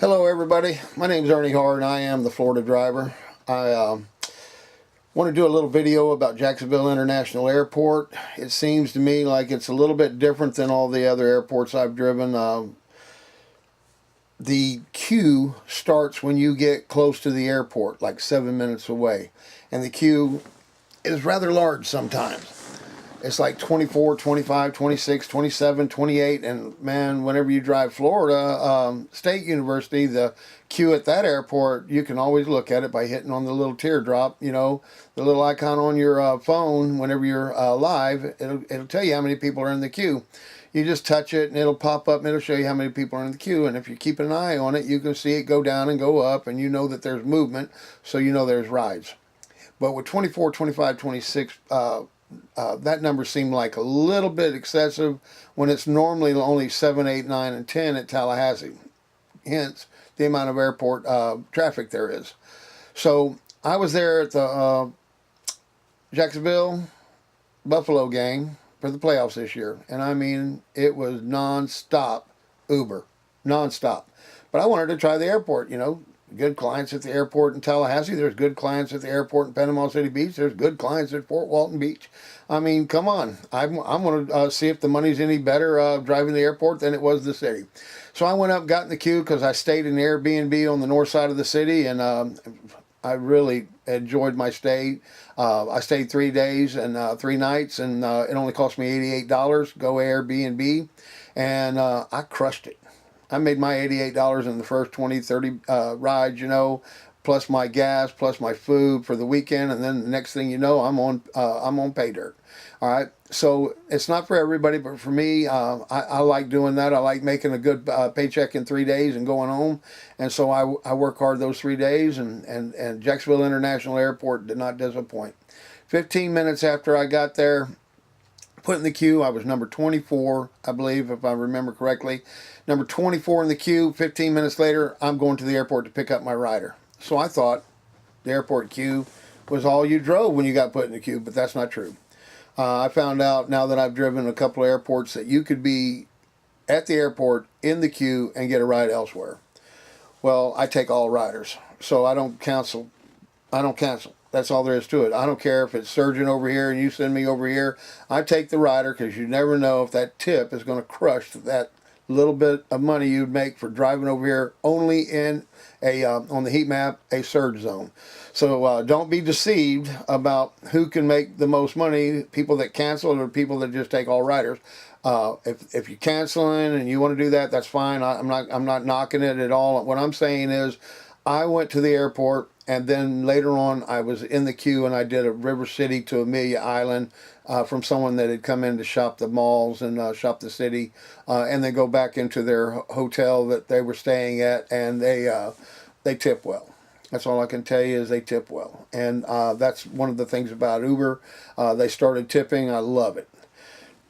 Hello everybody, my name is Ernie Hart and I am the Florida driver. I want to do a little video about Jacksonville International Airport. It seems to me like it's a little bit different than all the other airports I've driven. The queue starts when you get close to the airport, like 7 minutes away. And the queue is rather large sometimes. It's like 24, 25, 26, 27, 28, and man, whenever you drive Florida State University, the queue at that airport, you can always look at it by hitting on the little teardrop, you know, the little icon on your phone. Whenever you're live, it'll tell you how many people are in the queue. You just touch it and it'll pop up and it'll show you how many people are in the queue, and if you keep an eye on it, you can see it go down and go up, and you know that there's movement, so you know there's rides. But with 24, 25, 26, that number seemed like a little bit excessive when it's normally only 7, 8, 9, and 10 at Tallahassee. Hence, the amount of airport traffic there is. So, I was there at the Jacksonville Buffalo game for the playoffs this year. And I mean, it was non-stop Uber. Non-stop. But I wanted to try the airport, you know. Good clients at the airport in Tallahassee. There's good clients at the airport in Panama City Beach. There's good clients at Fort Walton Beach. I mean, come on. I'm going to see if the money's any better driving the airport than it was the city. So I went up, got in the queue, because I stayed in the Airbnb on the north side of the city, and I really enjoyed my stay. I stayed 3 days and 3 nights, and it only cost me $88. Go Airbnb, and I crushed it. I made my $88 in the first 20, 30 rides, you know, plus my gas, plus my food for the weekend, and then the next thing you know, I'm on pay dirt. All right, so it's not for everybody, but for me, I like doing that. I like making a good paycheck in 3 days and going home, and so I work hard those 3 days, and Jacksonville International Airport did not disappoint. 15 minutes after I got there, put in the queue, I was number 24, I believe, if I remember correctly. Number 24 in the queue. 15 minutes later, I'm going to the airport to pick up my rider. So I thought the airport queue was all you drove when you got put in the queue, but that's not true. I found out now that I've driven a couple of airports that you could be at the airport in the queue and get a ride elsewhere. Well, I take all riders, so I don't cancel. That's all there is to it. I don't care if it's surgeon over here and you send me over here. I take the rider, because you never know if that tip is going to crush that little bit of money you'd make for driving over here only in a on the heat map, a surge zone. So don't be deceived about who can make the most money, people that cancel or people that just take all riders. If you're canceling and you want to do that, that's fine. I'm not knocking it at all. What I'm saying is, I went to the airport, and then later on I was in the queue, and I did a River City to Amelia Island from someone that had come in to shop the malls and shop the city, and then go back into their hotel that they were staying at, and they tip well. That's all I can tell you, is they tip well. And that's one of the things about Uber. They started tipping. I love it.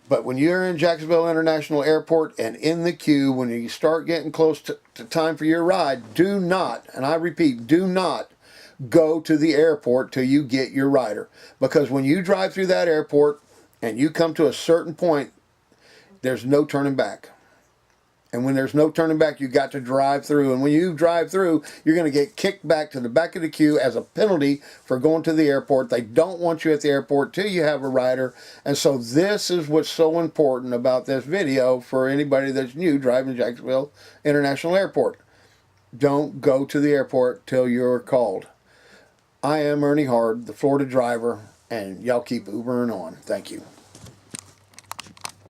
But when you're in Jacksonville International Airport and in the queue, when you start getting close to time for your ride, do not, and I repeat, do not go to the airport till you get your rider. Because when you drive through that airport and you come to a certain point, there's no turning back. And when there's no turning back, you got to drive through. And when you drive through, you're going to get kicked back to the back of the queue as a penalty for going to the airport. They don't want you at the airport till you have a rider. And so this is what's so important about this video for anybody that's new driving Jacksonville International Airport. Don't go to the airport till you're called. I am Ernie Hart, the Florida driver, and y'all keep Ubering on. Thank you.